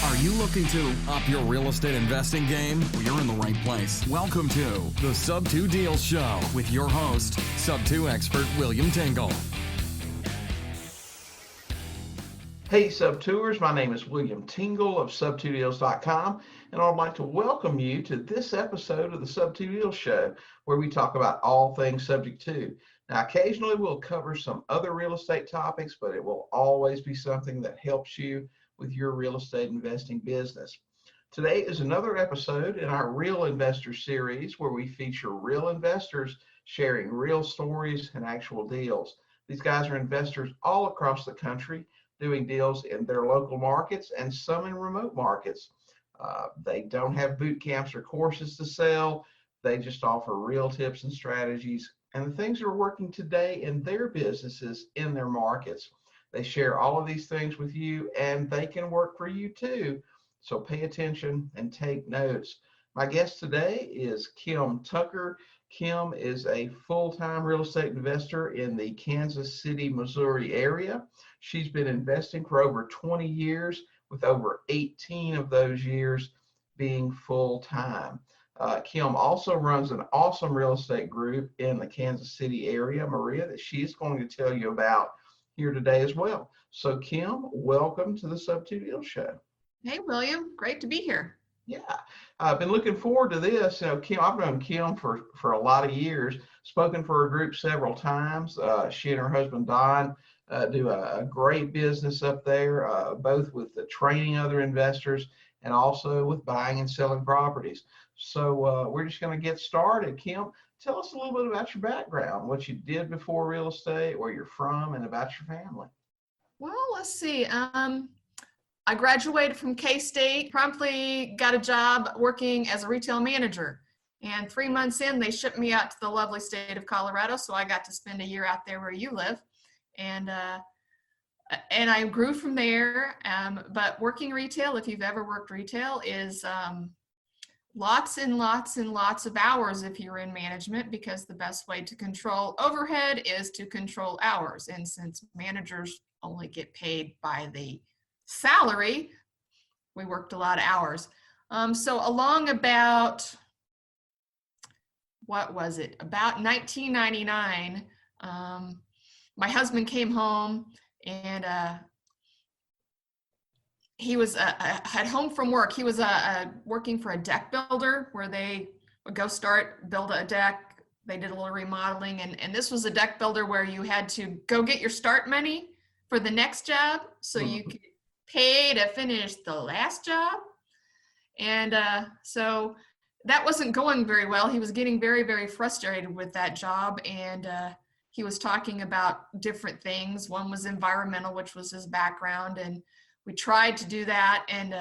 Are you looking to up your real estate investing game? Well, you're in the right place. Welcome to the Sub 2 Deals Show with your host, Sub 2 expert William Tingle. Hey Sub 2ers, my name is William Tingle of sub2deals.com, and I'd like to welcome you to this episode of the Sub 2 Deals Show, where we talk about all things subject to. Now, occasionally we'll cover some other real estate topics, but it will always be something that helps you with your real estate investing business. Today is another episode in our Real Investor series where we feature real investors sharing real stories and actual deals. These guys are investors all across the country doing deals in their local markets and some in remote markets. They don't have boot camps or courses to sell. They just offer real tips and strategies and the things that are working today in their businesses in their markets. They share all of these things with you, and they can work for you too. So pay attention and take notes. My guest today is Kim Tucker. Kim is a full-time real estate investor in the Kansas City, Missouri area. She's been investing for over 20 years, with over 18 of those years being full-time. Kim also runs an awesome real estate group in the Kansas City area, Maria, that she's going to tell you about here today as well. So Kim, welcome to the Sub 2 Deals Show. Hey, William, great to be here. Yeah, I've been looking forward to this. Kim, I've known Kim for a lot of years, spoken for her group several times. She and her husband, Don, do a great business up there, both with the training other investors and also with buying and selling properties. So we're just going to get started. Kim, tell us a little bit about your background, what you did before real estate, where you're from, and about your family. Well, let's see. I graduated from K-State, promptly got a job working as a retail manager. And 3 months in, they shipped me out to the lovely state of Colorado. So I got to spend a year out there where you live. And I grew from there. But working retail, if you've ever worked retail, is lots and lots and lots of hours if you're in management, because the best way to control overhead is to control hours. And since managers only get paid by the salary, we worked a lot of hours. So along about, what was it? About 1999, my husband came home, and he was at home from work. He was working for a deck builder where they would go build a deck. They did a little remodeling, and this was a deck builder where you had to go get your start money for the next job so you could pay to finish the last job. And so that wasn't going very well. He was getting very, very frustrated with that job, and he was talking about different things. One was environmental, which was his background, and we tried to do that, and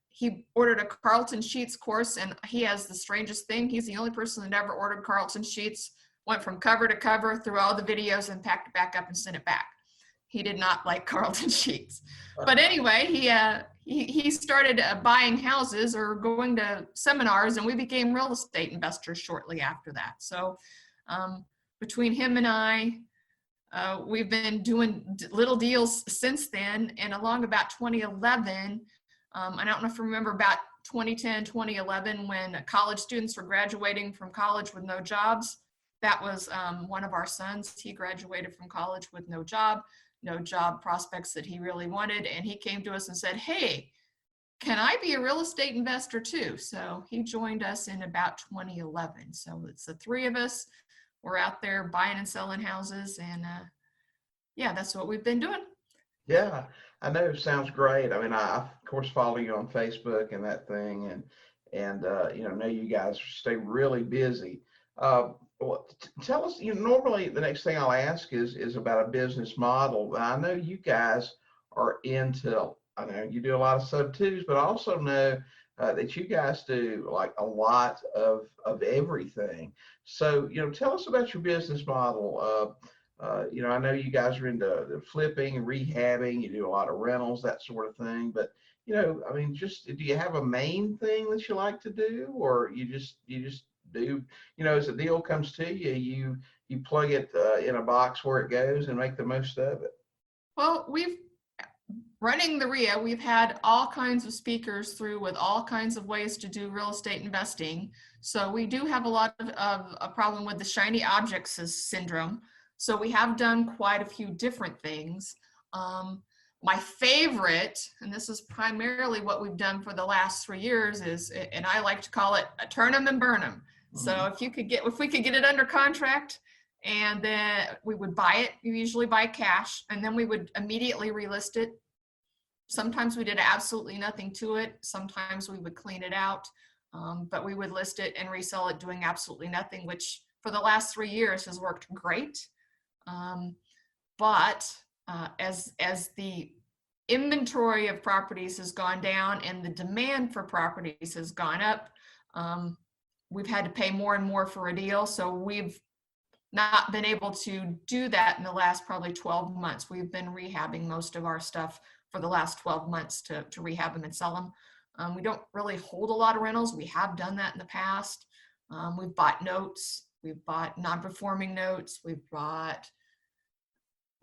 he ordered a Carlton Sheets course, and he has the strangest thing. He's the only person that ever ordered Carlton Sheets, went from cover to cover through all the videos and packed it back up and sent it back. He did not like Carlton Sheets. But anyway, he started buying houses or going to seminars, and we became real estate investors shortly after that. So between him and I, we've been doing little deals since then. And along about 2011, I don't know if you remember, about 2010, 2011, when college students were graduating from college with no jobs. That was one of our sons. He graduated from college with no job prospects that he really wanted. And he came to us and said, hey, can I be a real estate investor too? So he joined us in about 2011. So it's the three of us. We're out there buying and selling houses, and yeah, that's what we've been doing. Yeah, I know. It sounds great. I mean, I of course follow you on Facebook and that thing, and know you guys stay really busy. Well, tell us. Normally the next thing I'll ask is about a business model. I know you guys are into. I know you do a lot of sub twos, but I also know that you guys do like a lot of everything. So, tell us about your business model. I know you guys are into the flipping and rehabbing. You do a lot of rentals, that sort of thing. But, just do you have a main thing that you like to do, or you just do, as a deal comes to you, you plug it in a box where it goes and make the most of it? Well, running the REIA, we've had all kinds of speakers through with all kinds of ways to do real estate investing. So we do have a lot of a problem with the shiny objects syndrome. So we have done quite a few different things. My favorite, and this is primarily what we've done for the last 3 years, is, and I like to call it a turn them and burn them. So if we could get it under contract, and then we would buy it, you usually buy cash, and then we would immediately relist it. Sometimes we did absolutely nothing to it. Sometimes we would clean it out, but we would list it and resell it doing absolutely nothing, which for the last 3 years has worked great. But as the inventory of properties has gone down and the demand for properties has gone up, we've had to pay more and more for a deal. So we've not been able to do that in the last probably 12 months. We've been rehabbing most of our stuff for the last 12 months to rehab them and sell them. We don't really hold a lot of rentals. We have done that in the past. We've bought notes. We've bought non-performing notes. we bought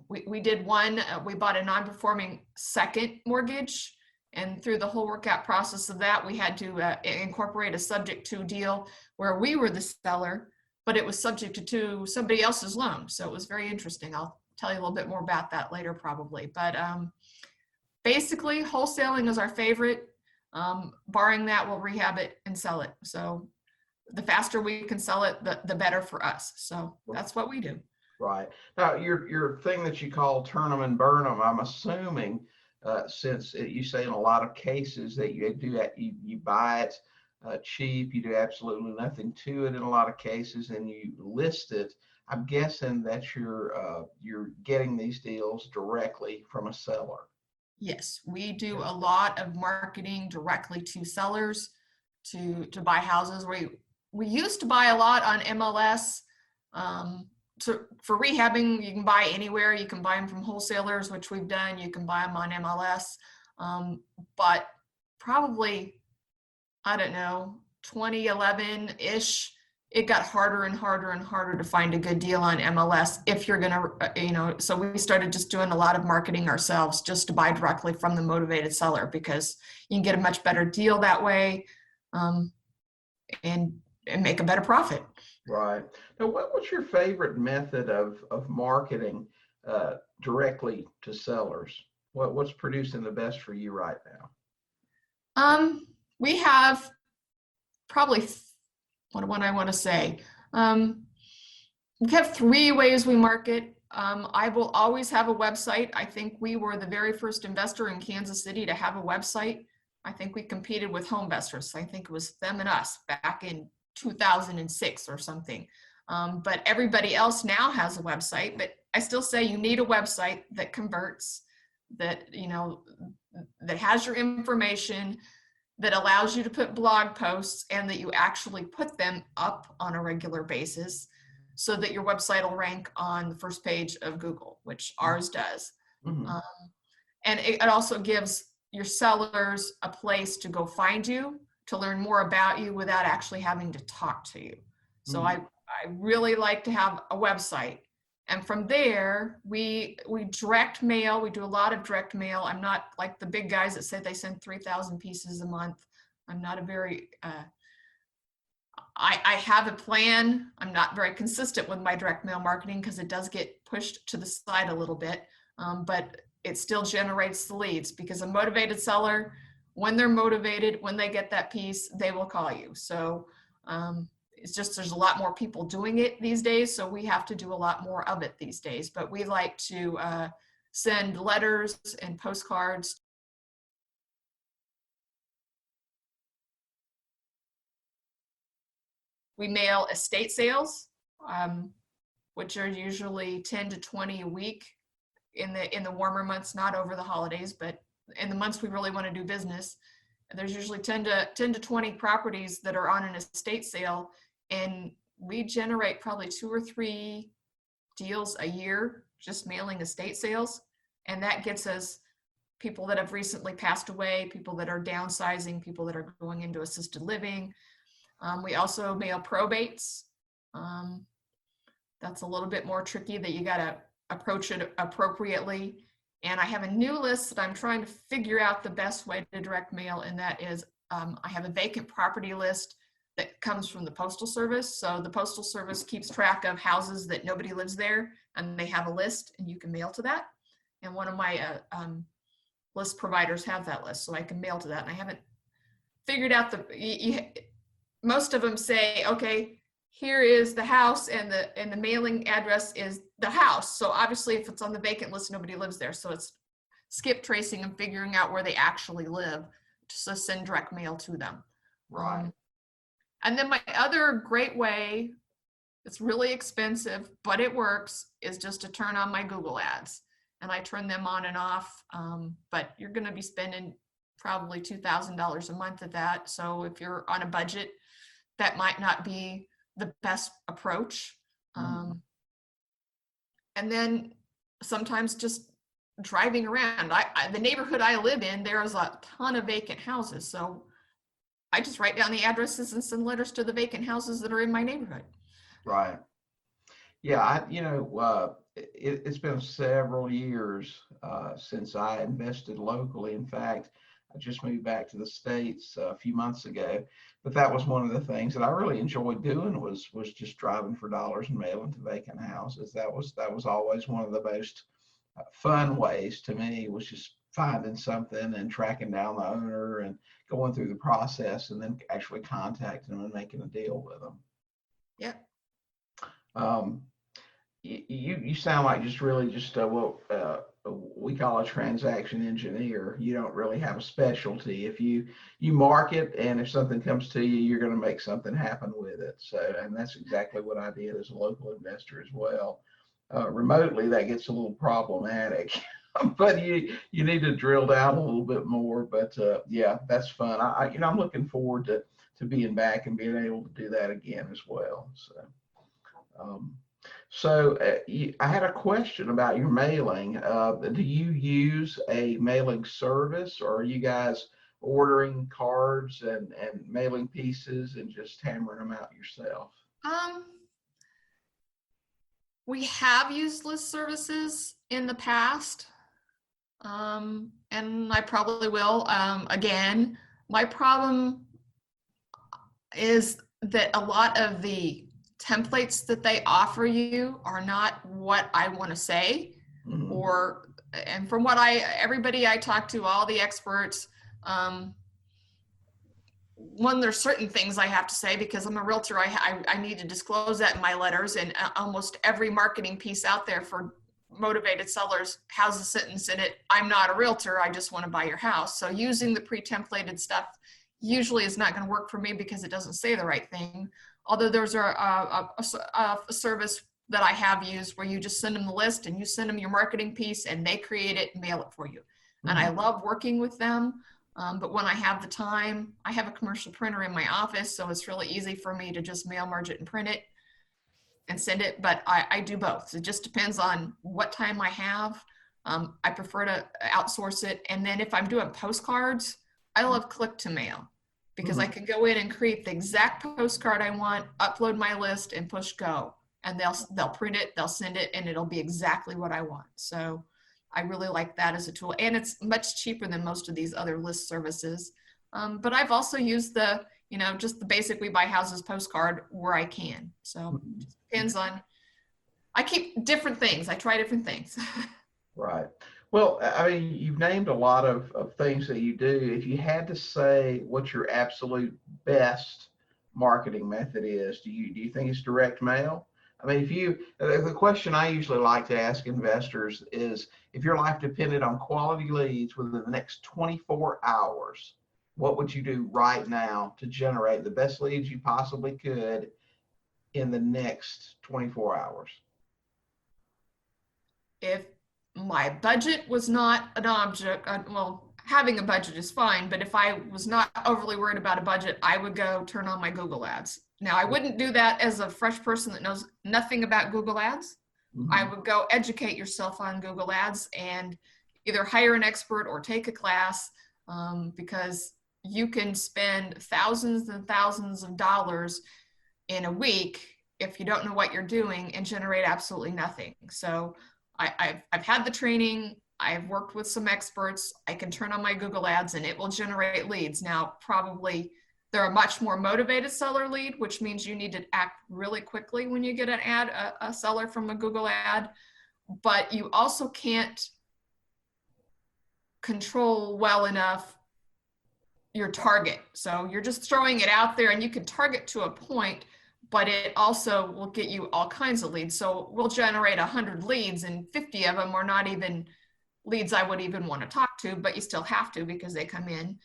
a non-performing second mortgage. And through the whole workout process of that, we had to incorporate a subject to deal where we were the seller, but it was subject to somebody else's loan. So it was very interesting. I'll tell you a little bit more about that later probably. But basically, wholesaling is our favorite. Barring that, we'll rehab it and sell it. So the faster we can sell it, the better for us. So that's what we do. Right. Now, your thing that you call turn them and burn them, I'm assuming, since you say in a lot of cases that you do that, you buy it cheap, you do absolutely nothing to it in a lot of cases, and you list it. I'm guessing that you're getting these deals directly from a seller. Yes, we do a lot of marketing directly to sellers to buy houses. We used to buy a lot on MLS. For rehabbing, you can buy anywhere. You can buy them from wholesalers, which we've done. You can buy them on MLS. But probably, I don't know, 2011-ish, it got harder and harder and harder to find a good deal on MLS if you're going to, so we started just doing a lot of marketing ourselves just to buy directly from the motivated seller, because you can get a much better deal that way, and make a better profit. Right. Now, what's your favorite method of marketing directly to sellers? What's producing the best for you right now? We have probably, what do I want to say? We have 3 ways we market. I will always have a website. I think we were the very first investor in Kansas City to have a website. I think we competed with Homevestors. I think it was them and us back in 2006 or something. But everybody else now has a website, but I still say you need a website that converts, that has your information, that allows you to put blog posts, and that you actually put them up on a regular basis so that your website will rank on the first page of Google, which ours does. Mm-hmm. And it also gives your sellers a place to go find you, to learn more about you without actually having to talk to you. So I really like to have a website. And from there, we direct mail. We do a lot of direct mail. I'm not like the big guys that say they send 3,000 pieces a month. I'm not a very, I have a plan. I'm not very consistent with my direct mail marketing because it does get pushed to the side a little bit, but it still generates the leads, because a motivated seller, when they're motivated, when they get that piece, they will call you. So it's just, there's a lot more people doing it these days, so we have to do a lot more of it these days. But we like to send letters and postcards. We mail estate sales, which are usually 10 to 20 a week in the warmer months, not over the holidays, but in the months we really want to do business. There's usually 10 to 20 properties that are on an estate sale, and we generate probably 2 or 3 deals a year just mailing estate sales. And that gets us people that have recently passed away, people that are downsizing, people that are going into assisted living. We also mail probates. That's a little bit more tricky, that you got to approach it appropriately. And I have a new list that I'm trying to figure out the best way to direct mail, and that is I have a vacant property list that comes from the Postal Service. So the Postal Service keeps track of houses that nobody lives there, and they have a list, and you can mail to that. And one of my list providers have that list, so I can mail to that. And I haven't figured out most of them say, okay, here is the house, and the mailing address is the house. So obviously if it's on the vacant list, nobody lives there. So it's skip tracing and figuring out where they actually live to send direct mail to them. Right. And then my other great way, it's really expensive, but it works, is just to turn on my Google ads. And I turn them on and off, but you're going to be spending probably $2,000 a month at that. So if you're on a budget, that might not be the best approach. And then sometimes just driving around. The neighborhood I live in, there's a ton of vacant houses. So I just write down the addresses and send letters to the vacant houses that are in my neighborhood. Right. Yeah, it's been several years since I invested locally. In fact, I just moved back to the States a few months ago, but that was one of the things that I really enjoyed doing was just driving for dollars and mailing to vacant houses. That was always one of the most fun ways to me, was just finding something and tracking down the owner and going through the process and then actually contacting them and making a deal with them. Yeah. You sound like just really just we call a transaction engineer. You don't really have a specialty. If you market, and if something comes to you, you're going to make something happen with it. So, and that's exactly what I did as a local investor as well. Remotely, that gets a little problematic, but you need to drill down a little bit more. But yeah, that's fun. I'm looking forward to being back and being able to do that again as well. So, I had a question about your mailing. Do you use a mailing service, or are you guys ordering cards and mailing pieces and just hammering them out yourself? We have used list services in the past, and I probably will again. My problem is that a lot of the templates that they offer you are not what I want to say. And from what everybody I talk to, all the experts, there's certain things I have to say because I'm a realtor. I need to disclose that in my letters, and almost every marketing piece out there for motivated sellers has a sentence in it: I'm not a realtor, I just want to buy your house. So using the pre-templated stuff usually is not going to work for me because it doesn't say the right thing. Although there's a service that I have used where you just send them the list and you send them your marketing piece and they create it and mail it for you. And I love working with them. But when I have the time, I have a commercial printer in my office, so it's really easy for me to just mail merge it and print it and send it. But I do both. It just depends on what time I have. I prefer to outsource it. And then if I'm doing postcards, I love click to mail, because I can go in and create the exact postcard I want, upload my list, and push go. And they'll print it, they'll send it, and it'll be exactly what I want. So I really like that as a tool. And it's much cheaper than most of these other list services. But I've also used just the basic We Buy Houses postcard where I can. So it just depends on, I keep different things. I try different things. Right. Well, I mean, you've named a lot of things that you do. If you had to say what your absolute best marketing method is, do you think it's direct mail? I mean, the question I usually like to ask investors is, if your life depended on quality leads within the next 24 hours, what would you do right now to generate the best leads you possibly could in the next 24 hours? If my budget was not an object, having a budget is fine, but if I was not overly worried about a budget, I would go turn on my Google ads. Now, I wouldn't do that as a fresh person that knows nothing about Google ads. I would go educate yourself on Google ads and either hire an expert or take a class, because you can spend thousands and thousands of dollars in a week if you don't know what you're doing and generate absolutely nothing. So I've had the training. I've worked with some experts. I can turn on my Google ads and it will generate leads. Now, probably they're a much more motivated seller lead, which means you need to act really quickly when you get an ad, a seller from a Google ad, but you also can't control well enough your target. So you're just throwing it out there and you can target to a point, but it also will get you all kinds of leads. So we'll generate 100 leads and 50 of them are not even leads I would even want to talk to, but you still have to because they come in.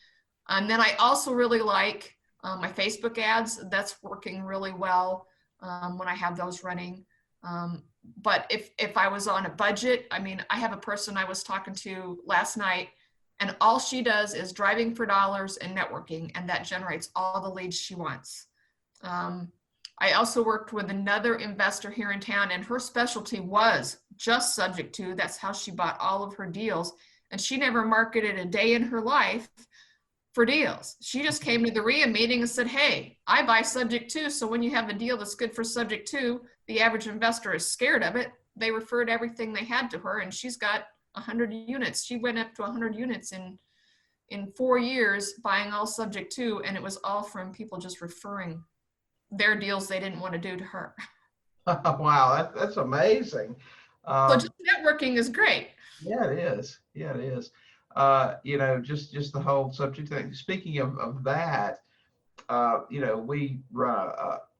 And then I also really like my Facebook ads. That's working really well when I have those running. But if I was on a budget, I mean, I have a person I was talking to last night, and all she does is driving for dollars and networking, and that generates all the leads she wants. I also worked with another investor here in town, and her specialty was just subject to. That's how she bought all of her deals, and she never marketed a day in her life for deals. She just came to the REIA meeting and said, hey, I buy subject to, so when you have a deal that's good for subject to, the average investor is scared of it. They referred everything they had to her, and she's got 100 units. She went up to 100 units in 4 years, buying all subject to, and it was all from people just referring their deals they didn't want to do to her. Wow, that's amazing. So just networking is great. Yeah, it is. Yeah, it is. Just the whole subject thing. Speaking of that, we run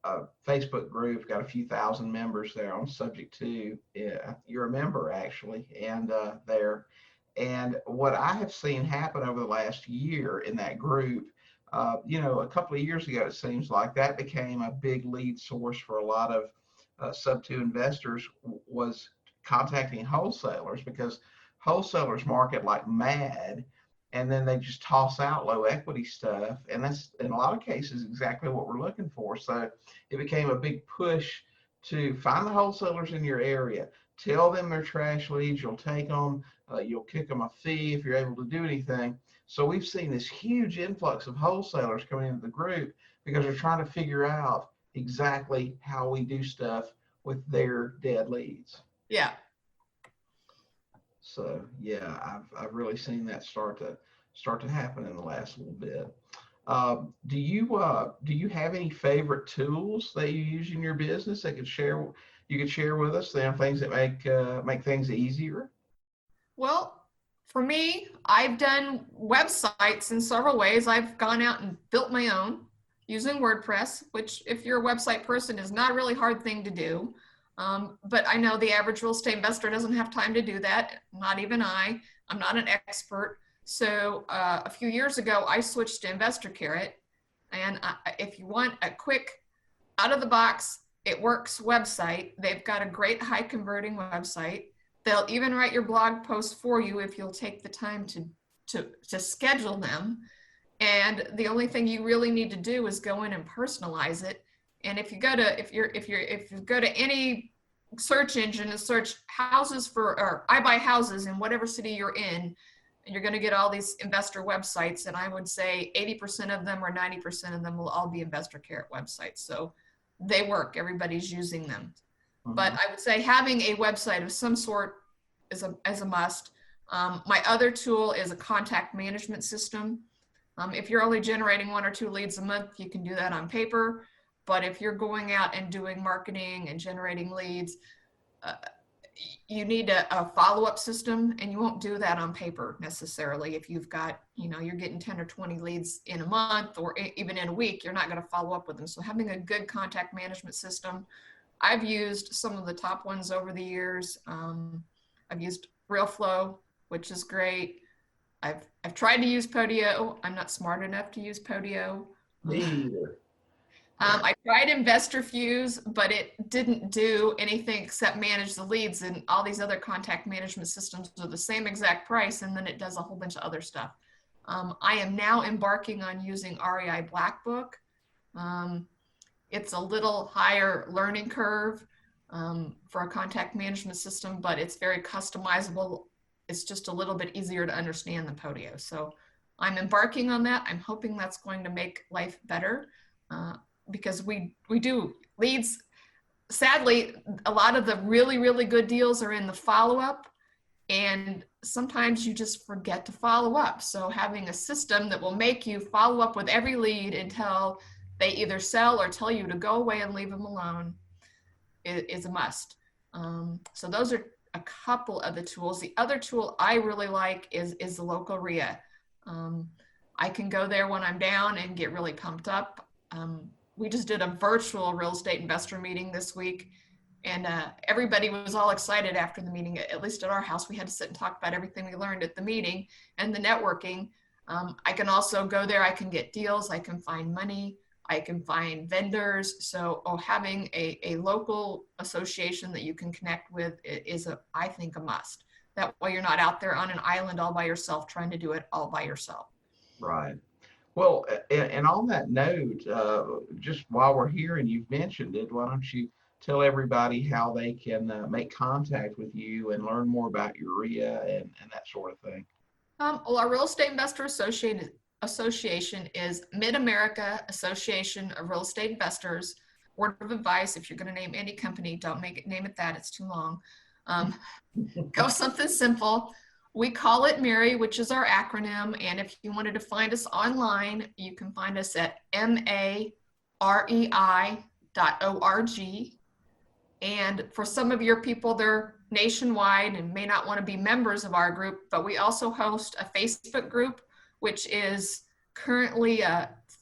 a Facebook group, got a few thousand members there on subject to. Yeah, you're a member actually, and there. And what I have seen happen over the last year in that group, a couple of years ago, it seems like that became a big lead source for a lot of sub-2 investors was contacting wholesalers because wholesalers market like mad, and then they just toss out low equity stuff, and that's in a lot of cases exactly what we're looking for. So it became a big push to find the wholesalers in your area, tell them they're trash leads, you'll take them, you'll kick them a fee if you're able to do anything. So we've seen this huge influx of wholesalers coming into the group because they're trying to figure out exactly how we do stuff with their dead leads. Yeah. So yeah, I've really seen that start to happen in the last little bit. Do you have any favorite tools that you use in your business that you could share with us? Things that make things easier. Well, for me, I've done websites in several ways. I've gone out and built my own using WordPress, which if you're a website person is not a really hard thing to do. But I know the average real estate investor doesn't have time to do that. Not even I. I'm not an expert. So a few years ago, I switched to Investor Carrot. And if you want a quick, out of the box, it works website, they've got a great high converting website. They'll even write your blog post for you if you'll take the time to schedule them. And the only thing you really need to do is go in and personalize it. And if you go to any search engine and search houses or I buy houses in whatever city you're in, and you're going to get all these investor websites. And I would say 80% of them or 90% of them will all be Investor Carrot websites. So they work. Everybody's using them. But I would say having a website of some sort is a must. My other tool is a contact management system. If you're only generating 1 or 2 leads a month, you can do that on paper. But if you're going out and doing marketing and generating leads, you need a follow-up system, and you won't do that on paper necessarily. If you've got, you're getting 10 or 20 leads in a month or even in a week, you're not going to follow up with them. So having a good contact management system, I've used some of the top ones over the years. I've used RealFlow, which is great. I've tried to use Podio. I'm not smart enough to use Podio. Me either. I tried InvestorFuse, but it didn't do anything except manage the leads, and all these other contact management systems are the same exact price, and then it does a whole bunch of other stuff. I am now embarking on using REI Blackbook. It's a little higher learning curve for a contact management system, but it's very customizable. It's just a little bit easier to understand than Podio. So I'm embarking on that. I'm hoping that's going to make life better. Because we do leads. Sadly, a lot of the really, really good deals are in the follow-up, And sometimes you just forget to follow up. So having a system that will make you follow up with every lead until they either sell or tell you to go away and leave them alone is a must. So those are a couple of the tools. The other tool I really like is the local REIA. I can go there when I'm down and get really pumped up. We just did a virtual real estate investor meeting this week, and everybody was all excited after the meeting. At least at our house, we had to sit and talk about everything we learned at the meeting and the networking. I can also go there. I can get deals. I can find money. I can find vendors. So having a local association that you can connect with is, I think, a must. That way you're not out there on an island all by yourself trying to do it all by yourself. Right. Well, and on that note, just while we're here and you've mentioned it, why don't you tell everybody how they can make contact with you and learn more about your REIA and that sort of thing? Well, our Real Estate Investor Association is Mid-America Association of Real Estate Investors. Word of advice, if you're going to name any company, don't name it that. It's too long. Go something simple. We call it MARY, which is our acronym. And if you wanted to find us online, you can find us at marei.org. And for some of your people, they're nationwide and may not want to be members of our group, but we also host a Facebook group, which is currently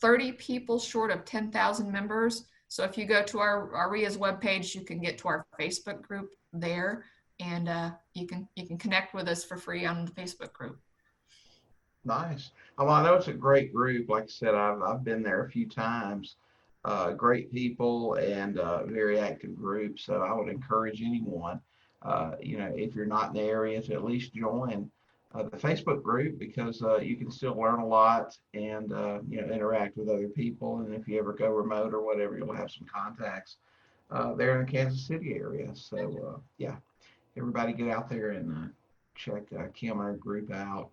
30 people short of 10,000 members. So if you go to our REIA's webpage, you can get to our Facebook group there, and you can connect with us for free on the Facebook group. Nice. Well, I know it's a great group. Like I said, I've been there a few times. Great people and very active group. So I would encourage anyone, if you're not in the area, to at least join the Facebook group, because you can still learn a lot and interact with other people. And if you ever go remote or whatever, you'll have some contacts there in the Kansas City area. So everybody get out there and check Kim and her group out.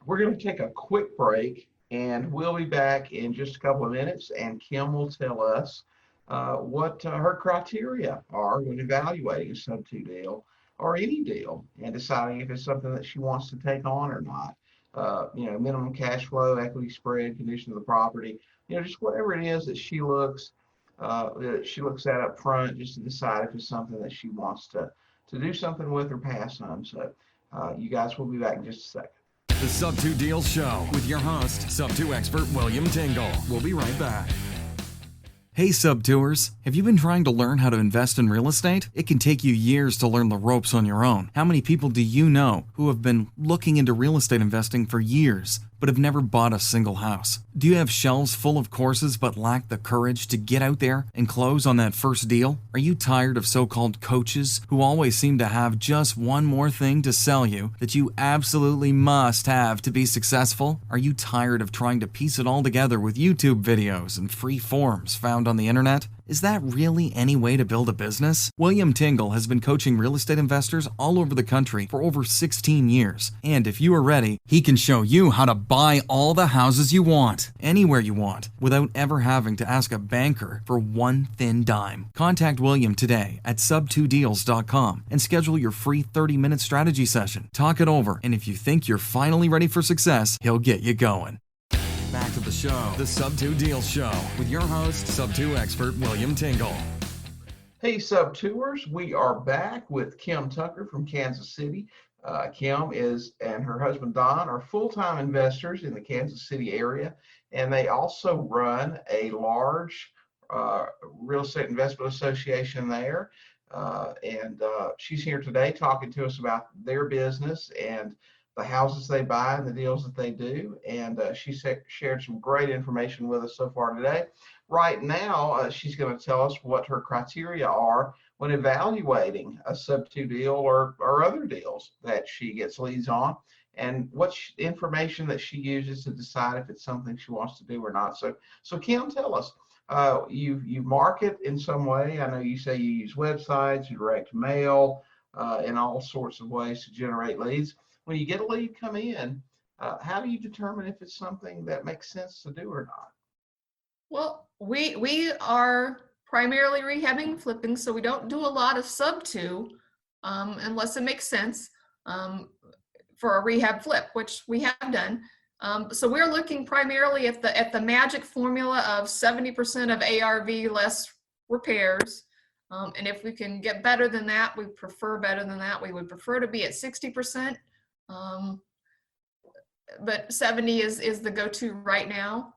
We're going to take a quick break, and we'll be back in just a couple of minutes, and Kim will tell us what her criteria are when evaluating a sub-2 deal or any deal and deciding if it's something that she wants to take on or not. Minimum cash flow, equity spread, condition of the property, just whatever it is that she looks at up front, just to decide if it's something that she wants to do something with or pass on. So you guys will be back in just a second. The Sub-2 Deals Show with your host, Sub-2 expert William Tingle. We'll be right back. Hey Sub-2ers, have you been trying to learn how to invest in real estate? It can take you years to learn the ropes on your own. How many people do you know who have been looking into real estate investing for years, but have never bought a single house? Do you have shelves full of courses but lack the courage to get out there and close on that first deal? Are you tired of so-called coaches who always seem to have just one more thing to sell you that you absolutely must have to be successful? Are you tired of trying to piece it all together with YouTube videos and free forms found on the internet? Is that really any way to build a business? William Tingle has been coaching real estate investors all over the country for over 16 years. And if you are ready, he can show you how to buy all the houses you want, anywhere you want, without ever having to ask a banker for one thin dime. Contact William today at sub2deals.com and schedule your free 30-minute strategy session. Talk it over, and if you think you're finally ready for success, he'll get you going. Back to the show, the Sub-2 Deals Show, with your host, Sub-2 expert William Tingle. Hey, Sub-2ers, we are back with Kim Tucker from Kansas City. Kim and her husband Don are full-time investors in the Kansas City area, and they also run a large real estate investment association there. She's here today talking to us about their business and the houses they buy and the deals that they do. And she shared some great information with us so far today. Right now, she's going to tell us what her criteria are when evaluating a sub-2 deal or other deals that she gets leads on, and what information that she uses to decide if it's something she wants to do or not. So Kim, tell us, you market in some way. I know you say you use websites, you direct mail, in all sorts of ways to generate leads. When you get a lead come in, how do you determine if it's something that makes sense to do or not? Well, we are primarily rehabbing and flipping, so we don't do a lot of sub-2, unless it makes sense for a rehab flip, which we have done. So we're looking primarily at the magic formula of 70% of ARV less repairs. And if we can get better than that, we prefer better than that. We would prefer to be at 60%. But 70 is the go-to right now.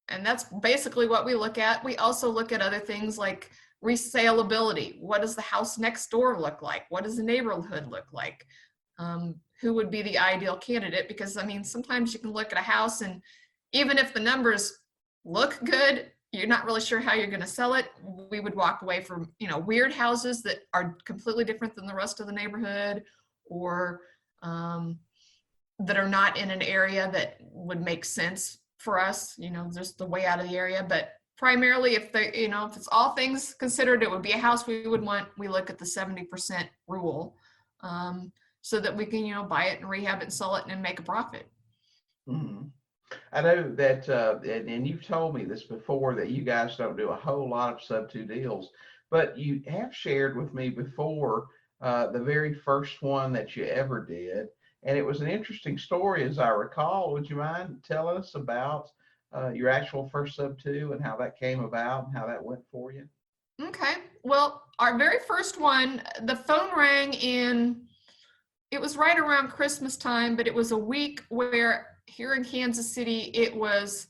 And that's basically what we look at. We also look at other things like resaleability. What does the house next door look like? What does the neighborhood look like? Who would be the ideal candidate? Because I mean, sometimes you can look at a house and even if the numbers look good, you're not really sure how you're going to sell it. We would walk away from, weird houses that are completely different than the rest of the neighborhood, or that are not in an area that would make sense for us, just the way out of the area. But primarily if if it's all things considered, it would be a house we look at the 70% rule, so that we can, buy it and rehab it and sell it and make a profit. Mm-hmm. I know that, and you've told me this before, that you guys don't do a whole lot of sub-2 deals, but you have shared with me before the very first one that you ever did. And it was an interesting story, as I recall. Would you mind telling us about your actual first sub-2 and how that came about and how that went for you? Okay. Well, our very first one, the phone rang it was right around Christmas time, but it was a week where here in Kansas City, it was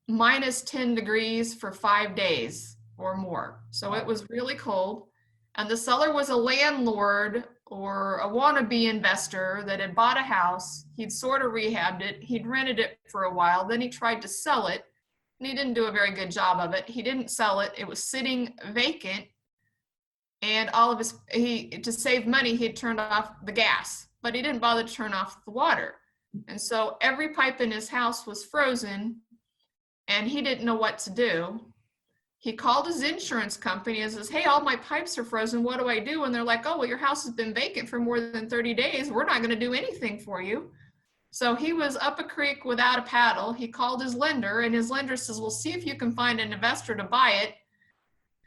minus 10 degrees for 5 days or more. So it was really cold. And the seller was a landlord or a wannabe investor that had bought a house. He'd sort of rehabbed it. He'd rented it for a while. Then he tried to sell it, and he didn't do a very good job of it. He didn't sell it. It was sitting vacant. And to save money, he had turned off the gas, but he didn't bother to turn off the water. And so every pipe in his house was frozen, and he didn't know what to do. He called his insurance company and says, "Hey, all my pipes are frozen. What do I do?" And they're like, "Oh, well, your house has been vacant for more than 30 days. We're not going to do anything for you." So he was up a creek without a paddle. He called his lender, and his lender says, "Well, see if you can find an investor to buy it.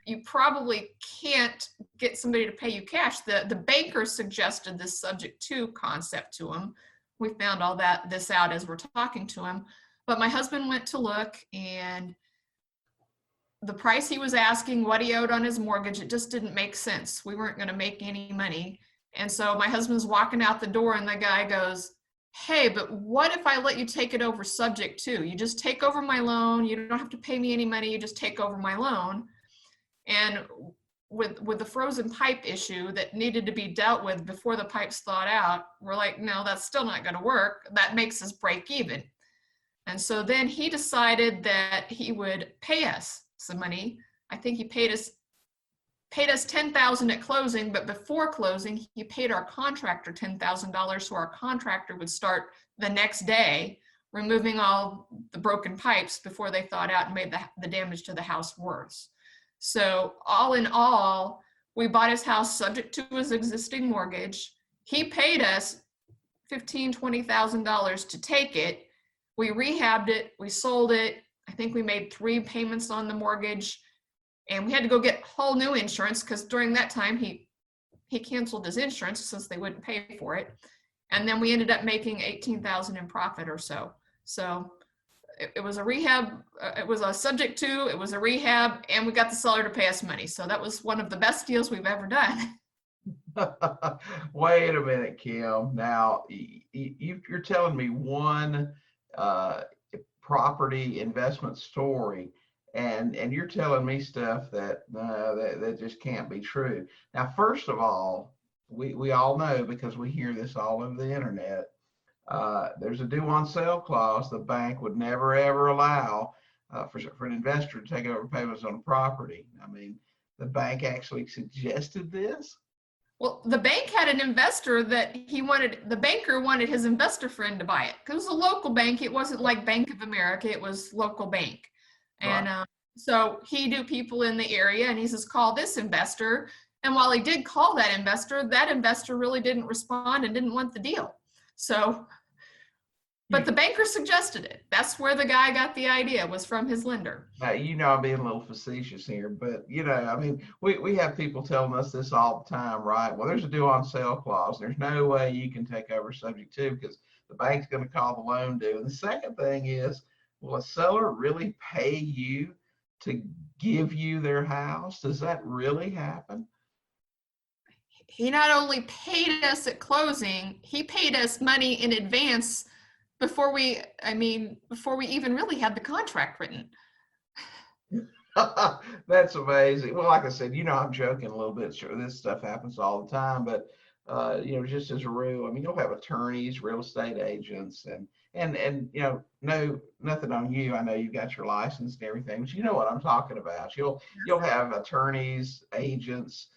You probably can't get somebody to pay you cash." The banker suggested this subject to concept to him. We found this out as we're talking to him. But my husband went to look, and the price he was asking, what he owed on his mortgage, it just didn't make sense. We weren't going to make any money. And so my husband's walking out the door, and the guy goes, "Hey, but what if I let you take it over subject to? You just take over my loan. You don't have to pay me any money. You just take over my loan." And with the frozen pipe issue that needed to be dealt with before the pipes thawed out, we're like, no, that's still not going to work. That makes us break even. And so then he decided that he would pay us some money. I think he paid us $10,000 at closing, but before closing, he paid our contractor $10,000, so our contractor would start the next day removing all the broken pipes before they thawed out and made the damage to the house worse. So all in all, we bought his house subject to his existing mortgage. He paid us $15,000, $20,000 to take it. We rehabbed it. We sold it. I think we made 3 payments on the mortgage, and we had to go get whole new insurance because during that time he canceled his insurance since they wouldn't pay for it. And then we ended up making $18,000 in profit or so. So it was a rehab, it was a subject to, it was a rehab, and we got the seller to pay us money. So that was one of the best deals we've ever done. Wait a minute, Kim. Now, you're telling me one property investment story, and you're telling me stuff that just can't be true. Now, first of all, we all know, because we hear this all over the internet, there's a due on sale clause. The bank would never ever allow for an investor to take over payments on a property. I mean, the bank actually suggested this. Well, the bank had an investor that the banker wanted his investor friend to buy it because it was a local bank. It wasn't like Bank of America. It was local bank. And Right. So he knew people in the area, and he says, "Call this investor." And while he did call that investor really didn't respond and didn't want the deal. So But the banker suggested it. That's where the guy got the idea, was from his lender. Now, I'm being a little facetious here, but I mean, we have people telling us this all the time, right? Well, there's a due on sale clause. There's no way you can take over subject to because the bank's going to call the loan due. And the second thing is, will a seller really pay you to give you their house? Does that really happen? He not only paid us at closing, he paid us money in advance before we even really had the contract written. That's amazing. Well, like I said, I'm joking a little bit. Sure, this stuff happens all the time, but just as a rule, I mean, you'll have attorneys, real estate agents, and no, nothing on you. I know you've got your license and everything, but you know what I'm talking about. You'll have attorneys, agents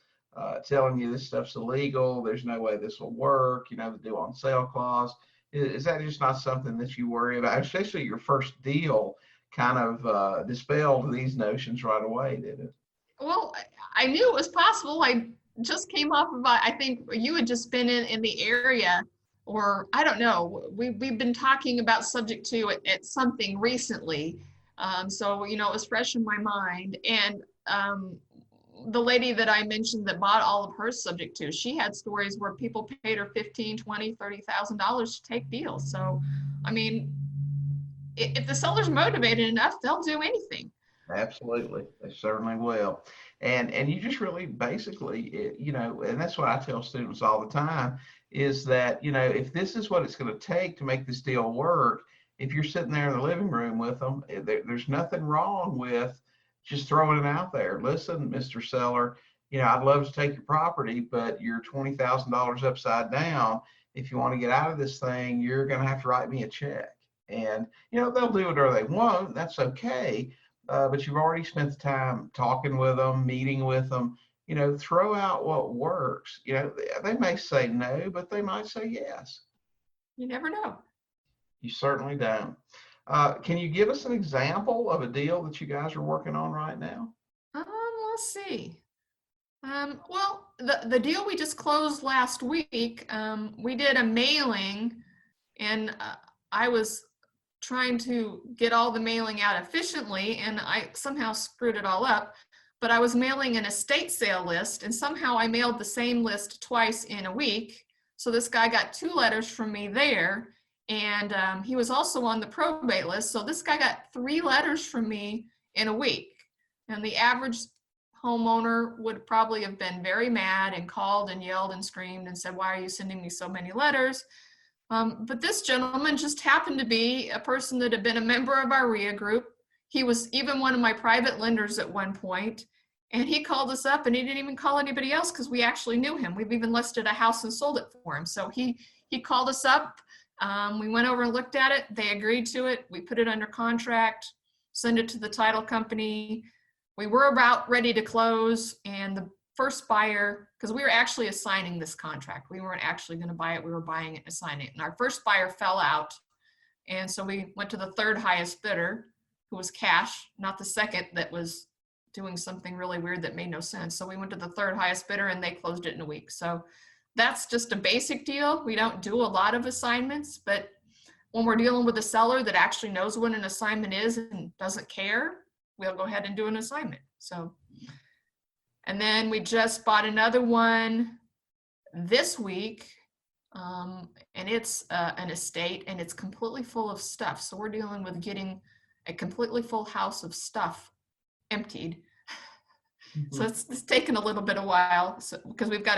telling you this stuff's illegal. There's no way this will work. The due on sale clause. Is that just not something that you worry about, especially your first deal? Kind of dispelled these notions right away, did it? Well, I knew it was possible. I just came off of, I think you had just been in the area, or I don't know. We've been talking about subject to at something recently. So, it was fresh in my mind. And the lady that I mentioned that bought all of her subject to, she had stories where people paid her $15,000, $20,000, $30,000 to take deals. So, I mean, if the seller's motivated enough, they'll do anything. Absolutely, they certainly will. And you just really basically, and that's what I tell students all the time is that, if this is what it's going to take to make this deal work, if you're sitting there in the living room with them, there's nothing wrong with just throwing it out there. Listen, Mr. Seller, I'd love to take your property, but you're $20,000 upside down. If you want to get out of this thing, you're going to have to write me a check. And, they'll do it or they won't. That's okay. But you've already spent the time talking with them, meeting with them. Throw out what works. They may say no, but they might say yes. You never know. You certainly don't. Can you give us an example of a deal that you guys are working on right now? Let's see. Well, the deal we just closed last week, we did a mailing, and I was trying to get all the mailing out efficiently, and I somehow screwed it all up. But I was mailing an estate sale list, and somehow I mailed the same list twice in a week. So this guy got 2 letters from me there, and he was also on the probate list. So this guy got 3 letters from me in a week. And the average homeowner would probably have been very mad and called and yelled and screamed and said, "Why are you sending me so many letters?" But this gentleman just happened to be a person that had been a member of our REIA group. He was even one of my private lenders at one point, and he called us up, and he didn't even call anybody else because we actually knew him. We've even listed a house and sold it for him. So he called us up. We went over and looked at it. They agreed to it. We put it under contract, send it to the title company. We were about ready to close, and the first buyer, because we were actually assigning this contract. We weren't actually going to buy it. We were buying it and assigning it. And our first buyer fell out. And so we went to the 3rd highest bidder, who was cash, not the second that was doing something really weird that made no sense. So we went to the 3rd highest bidder, and they closed it in a week. So that's just a basic deal. We don't do a lot of assignments, but when we're dealing with a seller that actually knows what an assignment is and doesn't care, we'll go ahead and do an assignment. So, and then we just bought another one this week, and it's an estate, and it's completely full of stuff. So we're dealing with getting a completely full house of stuff emptied. Mm-hmm. So it's taken a little bit of while, because we've got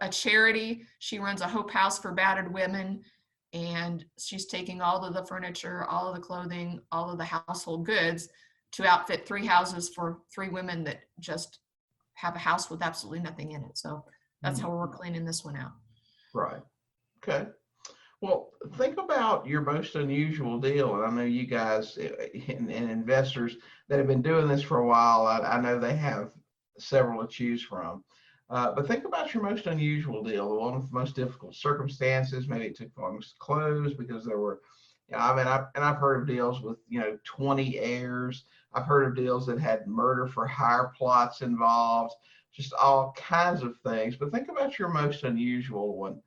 a charity. She runs a Hope House for battered women, and she's taking all of the furniture, all of the clothing, all of the household goods to outfit 3 houses for 3 women that just have a house with absolutely nothing in it. So that's how we're cleaning this one out. Right. Okay. Well, think about your most unusual deal. And I know you guys and investors that have been doing this for a while, I know they have several to choose from. But think about your most unusual deal, the one with the most difficult circumstances. Maybe it took longest to close because there were, I've heard of deals with, 20 heirs. I've heard of deals that had murder for hire plots involved, just all kinds of things. But think about your most unusual one.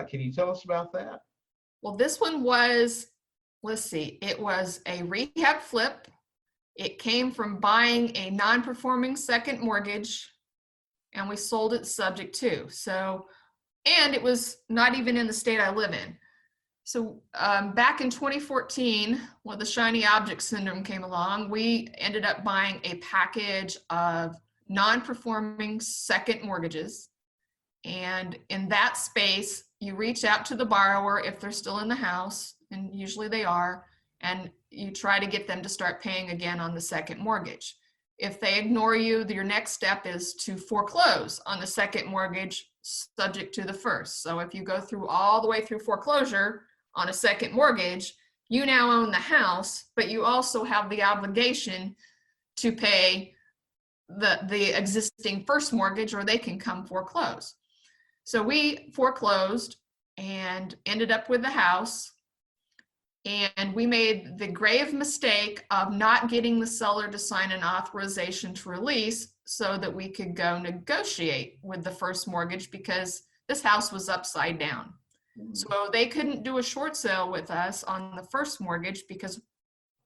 Can you tell us about that? Well, this one was let's see, it was a rehab flip. It came from buying a non-performing second mortgage, and we sold it subject to. So, and it was not even in the state I live in. So back in 2014, when the shiny object syndrome came along, we ended up buying a package of non-performing second mortgages. And in that space, you reach out to the borrower if they're still in the house, and usually they are, and you try to get them to start paying again on the second mortgage. If they ignore you, your next step is to foreclose on the second mortgage subject to the first. So if you go through all the way through foreclosure on a second mortgage, you now own the house, but you also have the obligation to pay the existing first mortgage, or they can come foreclose. So we foreclosed and ended up with the house. And we made the grave mistake of not getting the seller to sign an authorization to release so that we could go negotiate with the first mortgage, because this house was upside down. So they couldn't do a short sale with us on the first mortgage because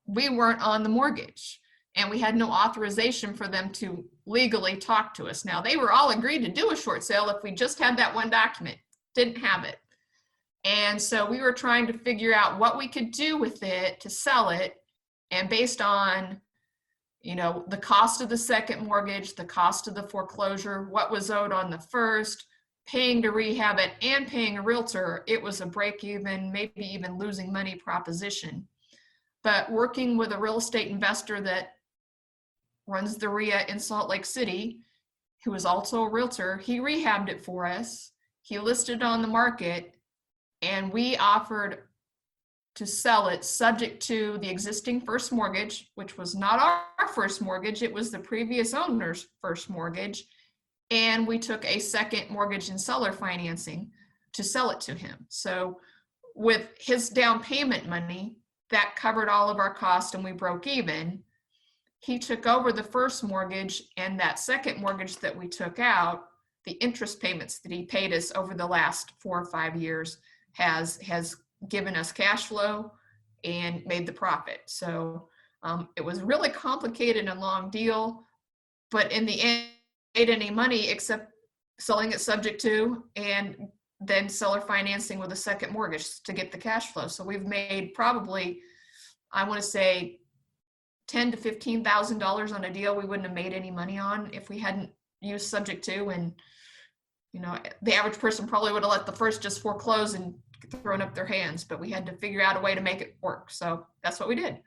we weren't on the mortgage, and we had no authorization for them to legally talk to us. Now, they were all agreed to do a short sale if we just had that one document. Didn't have it. And so we were trying to figure out what we could do with it to sell it. And based on, the cost of the second mortgage, the cost of the foreclosure, what was owed on the first, paying to rehab it, and paying a realtor, it was a break even, maybe even losing money proposition. But working with a real estate investor that runs the REIA in Salt Lake City, who is also a realtor, he rehabbed it for us. He listed it on the market, and we offered to sell it subject to the existing first mortgage, which was not our first mortgage, it was the previous owner's first mortgage. And we took a second mortgage and seller financing to sell it to him. So with his down payment money, that covered all of our costs and we broke even. He took over the first mortgage, and that second mortgage that we took out, the interest payments that he paid us over the last 4 or 5 years has given us cash flow and made the profit. So it was really complicated and long deal, but in the end, made any money except selling it subject to, and then seller financing with a second mortgage to get the cash flow. So we've made probably, I want to say, $10,000 to $15,000 on a deal we wouldn't have made any money on if we hadn't used subject to. And the average person probably would have let the first just foreclose and thrown up their hands, but we had to figure out a way to make it work. So that's what we did.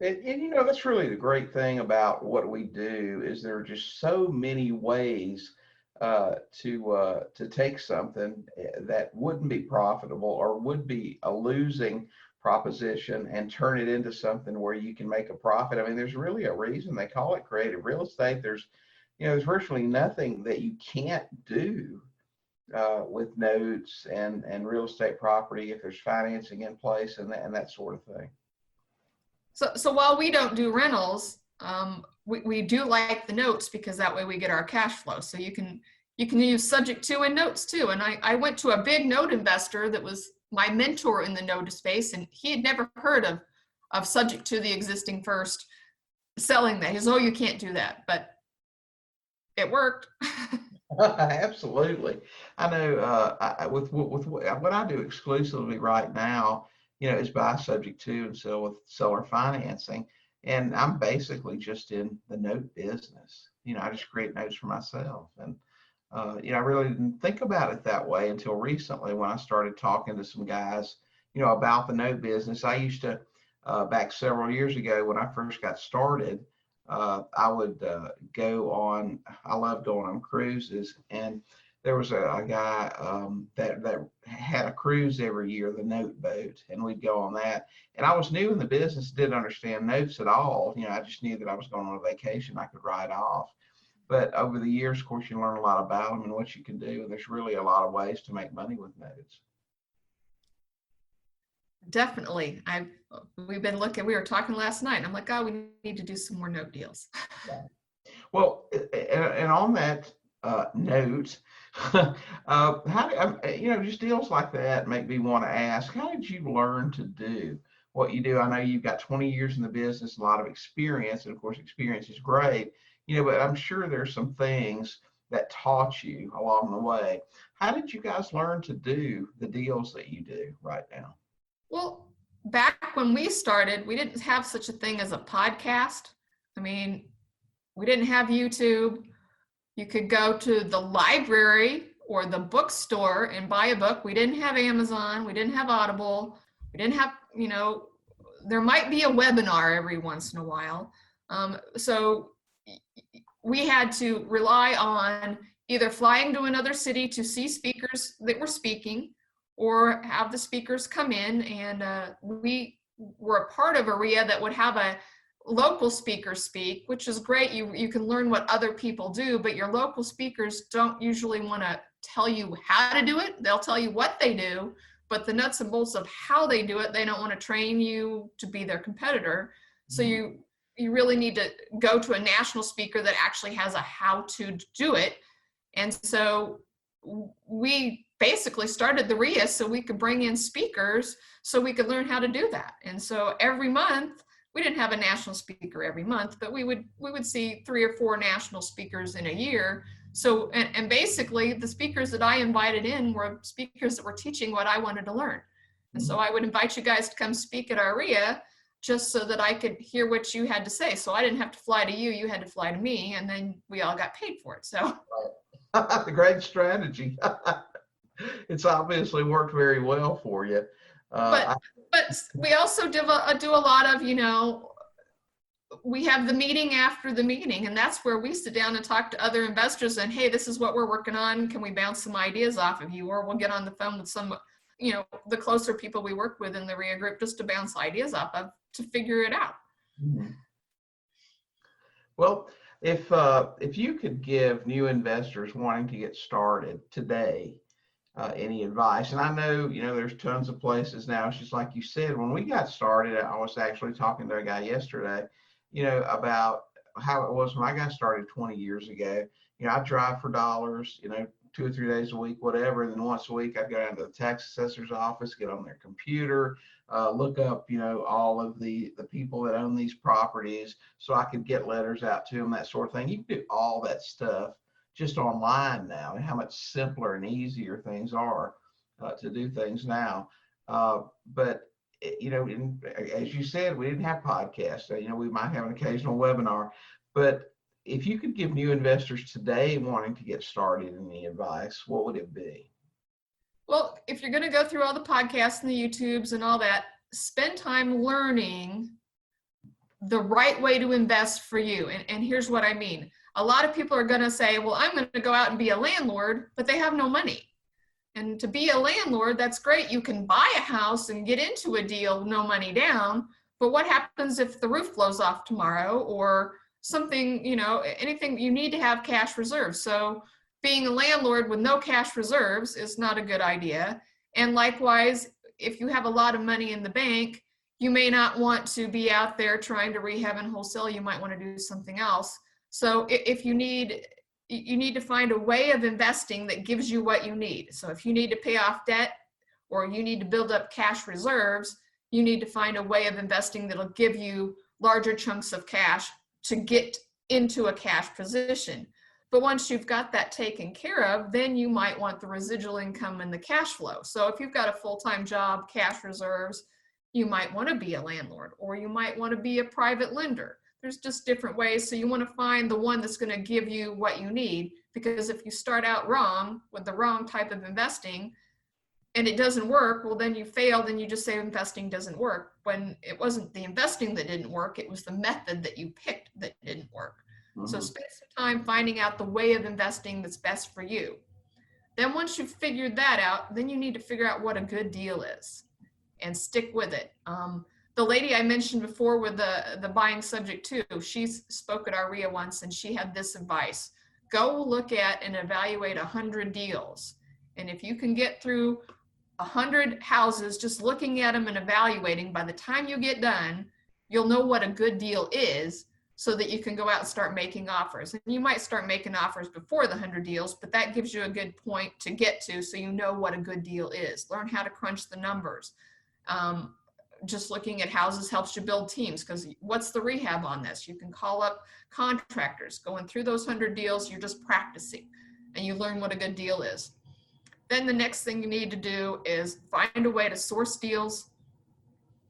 And that's really the great thing about what we do, is there are just so many ways to take something that wouldn't be profitable or would be a losing proposition and turn it into something where you can make a profit. I mean, there's really a reason they call it creative real estate. There's virtually nothing that you can't do with notes and real estate property if there's financing in place and that sort of thing. So while we don't do rentals, we do like the notes, because that way we get our cash flow. So you can use subject to and notes too. And I went to a big note investor that was my mentor in the note space, and he had never heard of subject to the existing first, selling that. He says, "Oh, you can't do that," but it worked. Absolutely. I know with what I do exclusively right now, is buy subject to and sell with seller financing. And I'm basically just in the note business. I just create notes for myself. And, I really didn't think about it that way until recently when I started talking to some guys, about the note business. I used to, back several years ago when I first got started, I would go on, I love going on cruises, and there was a guy that had a cruise every year, the note boat, and we'd go on that. And I was new in the business, didn't understand notes at all. I just knew that I was going on a vacation I could write off. But over the years, of course, you learn a lot about them and what you can do. And there's really a lot of ways to make money with notes. Definitely. We were talking last night, and I'm like, oh, we need to do some more note deals. Yeah. Well, and on that note, how just deals like that make me want to ask, how did you learn to do what you do. I know you've got 20 years in the business, a lot of experience, and of course, experience is great, but I'm sure there's some things that taught you along the way. How did you guys learn to do the deals that you do right now? Well, back when we started, we didn't have such a thing as a podcast. I mean, we didn't have YouTube. You could go to the library or the bookstore and buy a book. We didn't have Amazon. We didn't have Audible. We didn't have, there might be a webinar every once in a while. So we had to rely on either flying to another city to see speakers that were speaking, or have the speakers come in, and we were a part of a REIA that would have a local speaker speak, which is great. You can learn what other people do, but your local speakers don't usually want to tell you how to do it. They'll tell you what they do, but the nuts and bolts of how they do it, they don't want to train you to be their competitor. So you really need to go to a national speaker that actually has a how to do it. And so we basically started the REIA so we could bring in speakers so we could learn how to do that. And so every month, we didn't have a national speaker every month, but we would see 3 or 4 national speakers in a year. So, and basically the speakers that I invited in were speakers that were teaching what I wanted to learn. And so I would invite you guys to come speak at our REIA just so that I could hear what you had to say. So I didn't have to fly to you, you had to fly to me, and then we all got paid for it. So the great strategy. It's obviously worked very well for you. But we also do a lot of, we have the meeting after the meeting, and that's where we sit down and talk to other investors and, hey, this is what we're working on. Can we bounce some ideas off of you? Or we'll get on the phone with some, the closer people we work with in the REIA group just to bounce ideas off of to figure it out. Well, if you could give new investors wanting to get started today, any advice? And I know, there's tons of places now. It's just like you said, when we got started, I was actually talking to a guy yesterday, about how it was when I got started 20 years ago. I drive for dollars, 2 or 3 days a week, whatever. And then once a week, I'd go down to the tax assessor's office, get on their computer, look up, all of the people that own these properties so I could get letters out to them, that sort of thing. You can do all that stuff just online now, and how much simpler and easier things are to do things now. But as you said, we didn't have podcasts. We might have an occasional webinar, but if you could give new investors today wanting to get started any advice, what would it be? Well, if you're going to go through all the podcasts and the YouTubes and all that, spend time learning the right way to invest for you. And here's what I mean. A lot of people are going to say, well, I'm going to go out and be a landlord, but they have no money. And to be a landlord, that's great. You can buy a house and get into a deal, no money down. But what happens if the roof blows off tomorrow or something, anything? You need to have cash reserves. So being a landlord with no cash reserves is not a good idea. And likewise, if you have a lot of money in the bank, you may not want to be out there trying to rehab and wholesale. You might want to do something else. So if you need to find a way of investing that gives you what you need. So if you need to pay off debt or you need to build up cash reserves, you need to find a way of investing that'll give you larger chunks of cash to get into a cash position. But once you've got that taken care of, then you might want the residual income and the cash flow. So if you've got a full-time job, cash reserves, you might want to be a landlord, or you might want to be a private lender. There's just different ways. So you want to find the one that's going to give you what you need, because if you start out wrong with the wrong type of investing and it doesn't work, well, then you failed and you just say investing doesn't work, when it wasn't the investing that didn't work, it was the method that you picked that didn't work. So spend some time finding out the way of investing that's best for you. Then once you've figured that out, then you need to figure out what a good deal is and stick with it. The lady I mentioned before with the buying subject too, she spoke at our REIA once and she had this advice: go look at and evaluate 100 deals. And if you can get through 100 houses, just looking at them and evaluating, by the time you get done, you'll know what a good deal is, so that you can go out and start making offers. And you might start making offers before the 100 deals, but that gives you a good point to get to, so you know what a good deal is. Learn how to crunch the numbers. just looking at houses helps you build teams, because what's the rehab on this? You can call up contractors. Going through those 100 deals, you're just practicing and you learn what a good deal is. Then the next thing you need to do is find a way to source deals,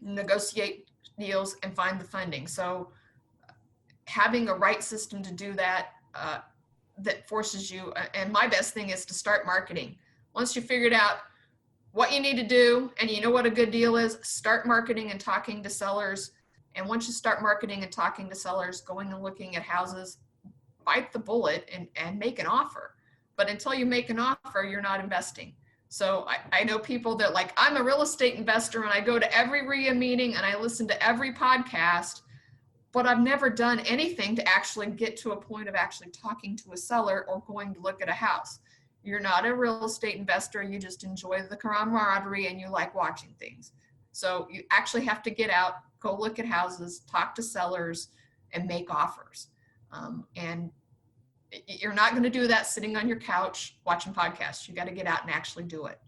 negotiate deals, and find the funding. So having a right system to do that, that forces you, and my best thing is to start marketing. Once you figured out what you need to do and you know what a good deal is, start marketing and talking to sellers. And once you start marketing and talking to sellers, going and looking at houses, bite the bullet and make an offer. But until you make an offer, you're not investing. So I know people that like, I'm a real estate investor and I go to every REIA meeting and I listen to every podcast, but I've never done anything to actually get to a point of actually talking to a seller or going to look at a house. You're not a real estate investor. You just enjoy the camaraderie and you like watching things. So you actually have to get out, go look at houses, talk to sellers, and make offers. And you're not going to do that sitting on your couch watching podcasts. You got to get out and actually do it.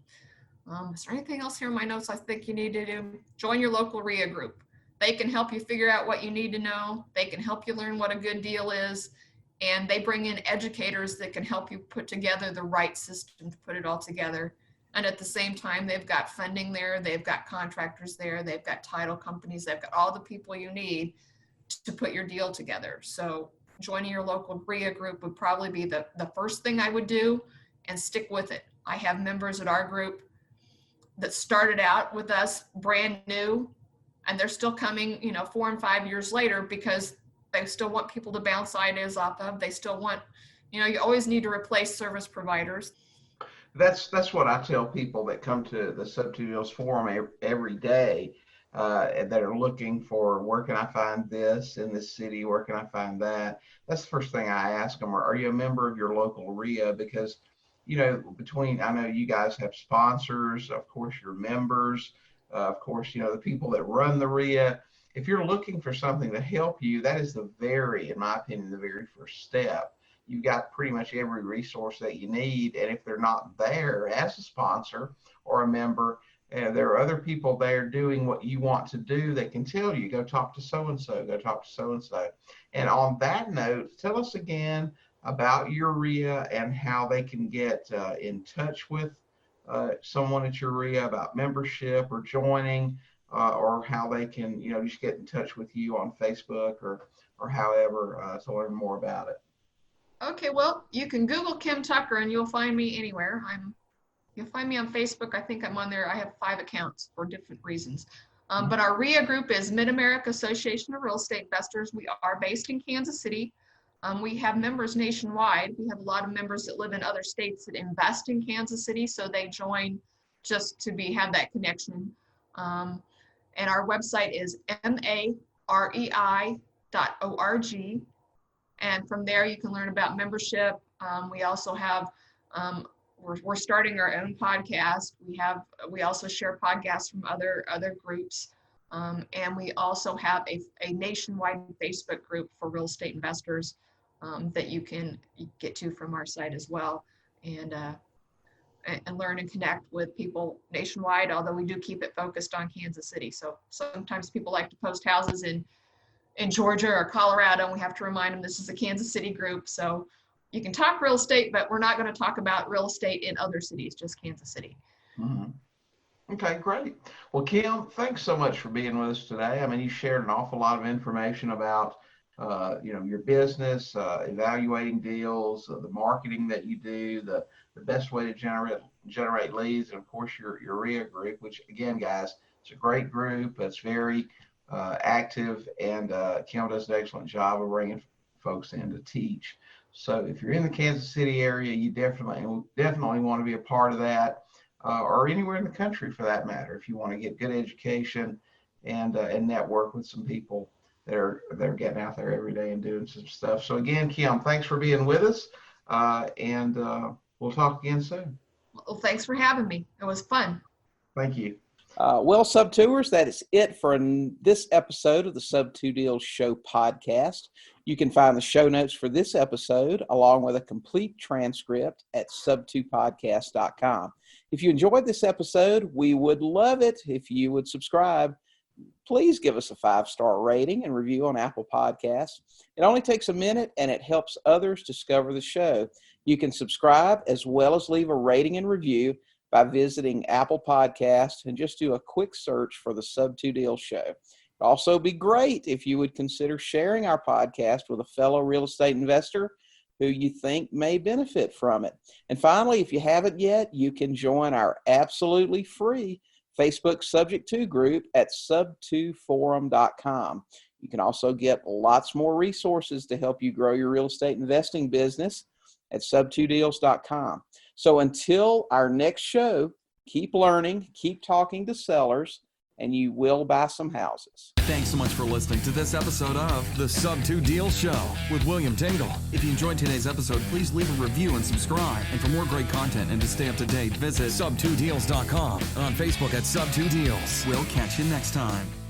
Is there anything else here in my notes I think you need to do? Join your local REIA group. They can help you figure out what you need to know. They can help you learn what a good deal is. And they bring in educators that can help you put together the right system to put it all together. And at the same time, they've got funding there. They've got contractors there. They've got title companies. They've got all the people you need to put your deal together. So joining your local REIA group would probably be the first thing I would do, and stick with it. I have members at our group that started out with us brand new, and they're still coming, 4 and 5 years later, because they still want people to bounce ideas off of. They still want, you always need to replace service providers. That's what I tell people that come to the Sub2 Deals Forum every day, that are looking for, where can I find this in this city? Where can I find that? That's the first thing I ask them. Are you a member of your local REIA? Because, I know you guys have sponsors, of course, your members, of course, the people that run the REIA. If you're looking for something to help you, that is in my opinion, the very first step. You've got pretty much every resource that you need. And if they're not there as a sponsor or a member, there are other people there doing what you want to do that can tell you, go talk to so-and-so, go talk to so-and-so. And on that note, tell us again about your REIA and how they can get in touch with someone at your REIA about membership or joining, or how they can, just get in touch with you on Facebook or however, to learn more about it. Okay, well, you can Google Kim Tucker and you'll find me anywhere. You'll find me on Facebook. I think I'm on there. I have 5 accounts for different reasons. But our REIA group is Mid-America Association of Real Estate Investors. We are based in Kansas City. We have members nationwide. We have a lot of members that live in other states that invest in Kansas City, so they join just to have that connection. And our website is marei.org. And from there, you can learn about membership. We also have, we're starting our own podcast. We also share podcasts from other groups. And we also have a nationwide Facebook group for real estate investors that you can get to from our site as well. And learn and connect with people nationwide, although we do keep it focused on Kansas City. So sometimes people like to post houses in Georgia or Colorado, and we have to remind them this is a Kansas City group. So you can talk real estate, but we're not going to talk about real estate in other cities, just Kansas City. Mm-hmm. Okay, great. Well, Kim, thanks so much for being with us today. I mean, you shared an awful lot of information about your business, evaluating deals, the marketing that you do, the best way to generate leads, and of course your REIA group, which again, guys, it's a great group. It's very active, and Kim does an excellent job of bringing folks in to teach. So if you're in the Kansas City area, you definitely want to be a part of that, or anywhere in the country for that matter. If you want to get good education and network with some people that are getting out there every day and doing some stuff. So again, Kim, thanks for being with us, and we'll talk again soon. Well, thanks for having me. It was fun. Thank you. Well, Sub-Tours, that is it for this episode of the Sub2 Deals Show podcast. You can find the show notes for this episode along with a complete transcript at sub2podcast.com. If you enjoyed this episode, we would love it if you would subscribe. please give us a 5-star rating and review on Apple Podcasts. It only takes a minute, and it helps others discover the show. You can subscribe as well as leave a rating and review by visiting Apple Podcasts and just do a quick search for the Sub 2 Deal Show. It'd also be great if you would consider sharing our podcast with a fellow real estate investor who you think may benefit from it. And finally, if you haven't yet, you can join our absolutely free Facebook Subject To group at sub2forum.com. You can also get lots more resources to help you grow your real estate investing business at sub2deals.com. So until our next show, keep learning, keep talking to sellers, and you will buy some houses. Thanks so much for listening to this episode of the Sub 2 Deal Show with William Tingle. If you enjoyed today's episode, please leave a review and subscribe. And for more great content and to stay up to date, visit sub2deals.com and on Facebook at Sub 2 Deals. We'll catch you next time.